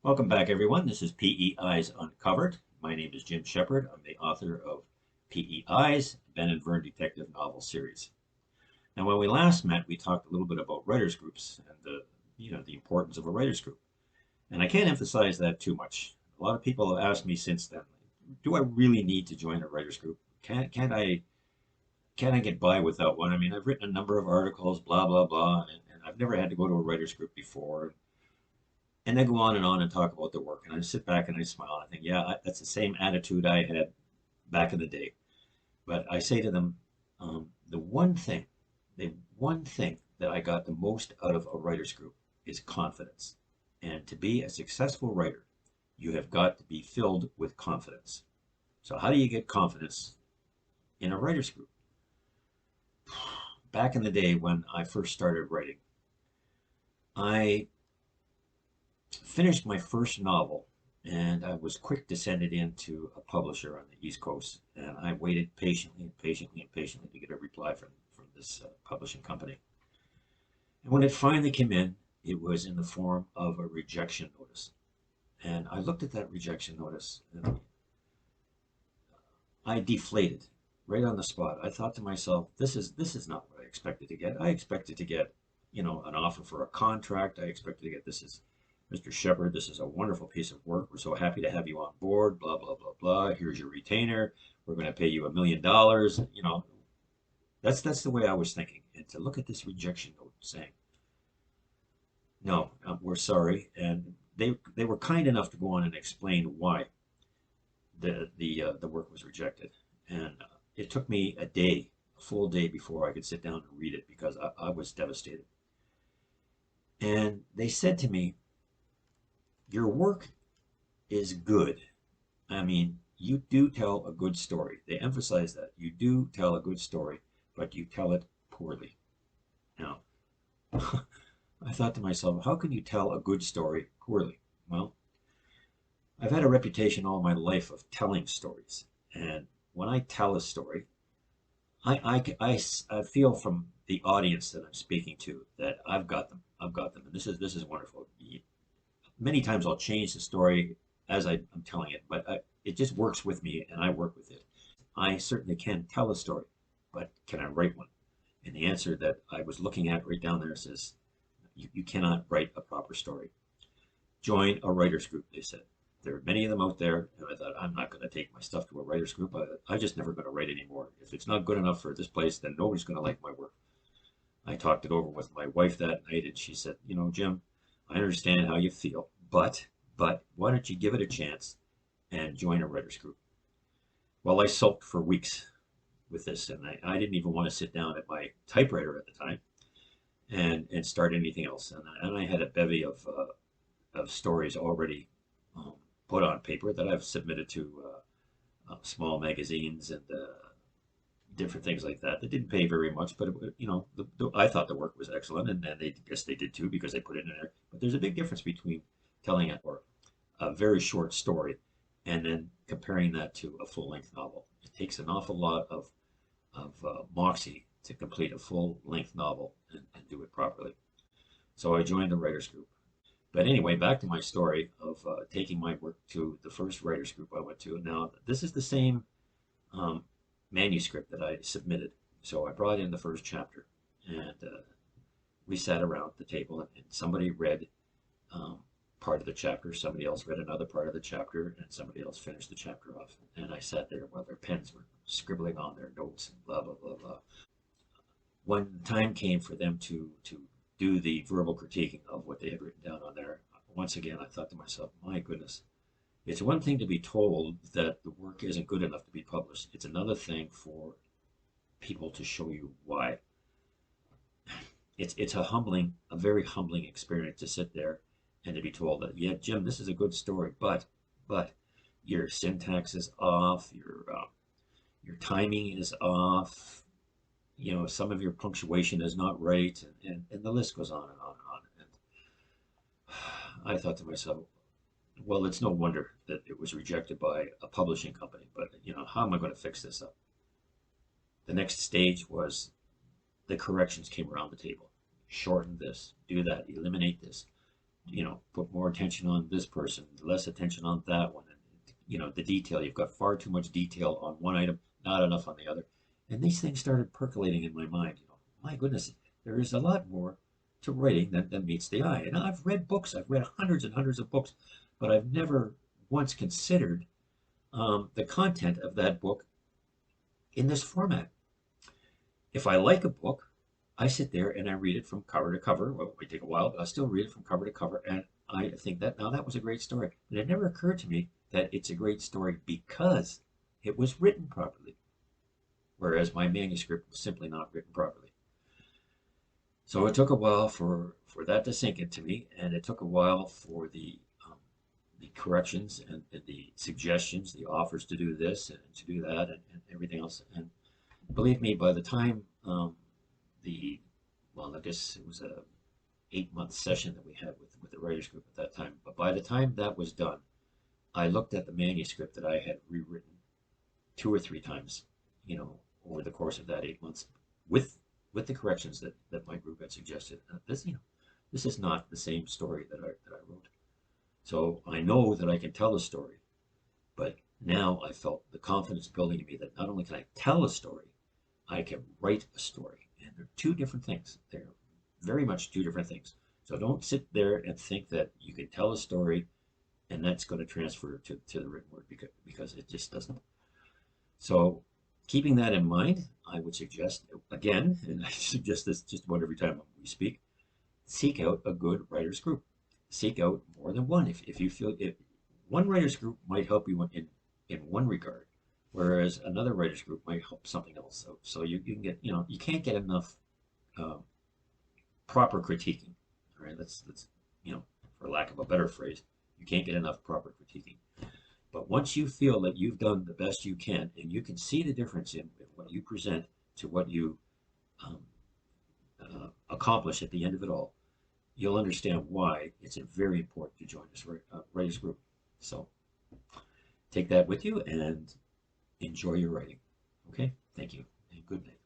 Welcome back, everyone. This is PEI's Uncovered. My name is Jim Shepard. I'm the author of PEI's Ben and Vern Detective Novel Series. Now, when we last met, we talked a little bit about writers' groups and the importance of a writers' group. And I can't emphasize that too much. A lot of people have asked me since then, do I really need to join a writers' group? Can't I get by without one? I mean, I've written a number of articles, blah blah blah, and I've never had to go to a writers' group before. And they go on and talk about their work. And I sit back and I smile. And I think, yeah, that's the same attitude I had back in the day. But I say to them, the one thing that I got the most out of a writer's group is confidence. And to be a successful writer, you have got to be filled with confidence. So, how do you get confidence in a writer's group? Back in the day when I first started writing, I finished my first novel, and I was quick to send it in to a publisher on the East Coast. And I waited patiently to get a reply from this publishing company. And when it finally came in, it was in the form of a rejection notice. And I looked at that rejection notice and I deflated right on the spot. I thought to myself, this is not what I expected to get. I expected to get, an offer for a contract. I expected to get, this is Mr. Shepard, this is a wonderful piece of work. We're so happy to have you on board, blah, blah, blah, blah. Here's your retainer. We're going to pay you $1 million. That's the way I was thinking. And to look at this rejection note saying, no, we're sorry. And they were kind enough to go on and explain why the work was rejected. And it took me a full day before I could sit down and read it because I was devastated. And they said to me, your work is good. I mean, you do tell a good story. They emphasize that. You do tell a good story, but you tell it poorly. Now, I thought to myself, how can you tell a good story poorly? Well, I've had a reputation all my life of telling stories. And when I tell a story, I feel from the audience that I'm speaking to that I've got them. I've got them. And this is wonderful. Many times I'll change the story as I'm telling it, but it just works with me and I work with it. I certainly can tell a story, but can I write one? And the answer that I was looking at right down there says, you cannot write a proper story. Join a writer's group, they said. There are many of them out there, and I thought, I'm not going to take my stuff to a writer's group. I'm just never going to write anymore. If it's not good enough for this place, then nobody's going to like my work. I talked it over with my wife that night, and she said, Jim, I understand how you feel, but why don't you give it a chance and join a writer's group? Well, I sulked for weeks with this, and I didn't even want to sit down at my typewriter at the time and start anything else. And I had a bevy of stories already put on paper that I've submitted to small magazines and different things like that. That didn't pay very much, but I thought the work was excellent, and they guess they did too because they put it in there. But there's a big difference between telling a very short story and then comparing that to a full-length novel. It takes an awful lot of moxie to complete a full-length novel and do it properly. So I joined the writers group. But anyway, back to my story of taking my work to the first writers group I went to. Now, this is the same um, manuscript that I submitted. So I brought in the first chapter, and we sat around the table, and somebody read um, part of the chapter, somebody else read another part of the chapter, and somebody else finished the chapter off. And I sat there while their pens were scribbling on their notes and blah, blah, blah, blah. When time came for them to do the verbal critiquing of what they had written down on there, once again, I thought to myself, my goodness, it's one thing to be told that the work isn't good enough to be published. It's another thing for people to show you why. It's a very humbling experience to sit there and to be told that, yeah, Jim, this is a good story, but your syntax is off, your timing is off, some of your punctuation is not right, and the list goes on and on and on. And I thought to myself, well, it's no wonder that it was rejected by a publishing company, but how am I going to fix this up? The next stage was the corrections came around the table. Shorten this, do that, eliminate this. put more attention on this person, less attention on that one. And, the detail, you've got far too much detail on one item, not enough on the other. And these things started percolating in my mind. My goodness, there is a lot more to writing than meets the eye. And I've read books, I've read hundreds and hundreds of books, but I've never once considered the content of that book in this format. If I like a book, I sit there and I read it from cover to cover. Well, it might take a while, but I still read it from cover to cover, and I think that now that was a great story. And it never occurred to me that it's a great story because it was written properly, whereas my manuscript was simply not written properly. So it took a while for that to sink into me, and it took a while for the corrections and the suggestions, the offers to do this and to do that and everything else. And believe me, by the time the well, I guess it was a 8 month session that we had with the writers group at that time. But by the time that was done, I looked at the manuscript that I had rewritten 2 or 3 times, over the course of that 8 months, with the corrections that my group had suggested. This is not the same story that I wrote. So I know that I can tell a story, but now I felt the confidence building in me that not only can I tell a story, I can write a story. And they're two different things. They're very much two different things. So don't sit there and think that you can tell a story and that's going to transfer to the written word, because it just doesn't. So keeping that in mind, I would suggest, again, and I suggest this just about every time we speak, seek out a good writers group. Seek out more than one. If you feel one writers group might help you in one regard, whereas another writers group might help something else. So you can get, you can't get enough proper critiquing. All right, that's for lack of a better phrase, you can't get enough proper critiquing. But once you feel that you've done the best you can, and you can see the difference in what you present to what you um, accomplish at the end of it all, you'll understand why it's very important to join this writers group. So take that with you and enjoy your writing. Okay? Thank you, and good night.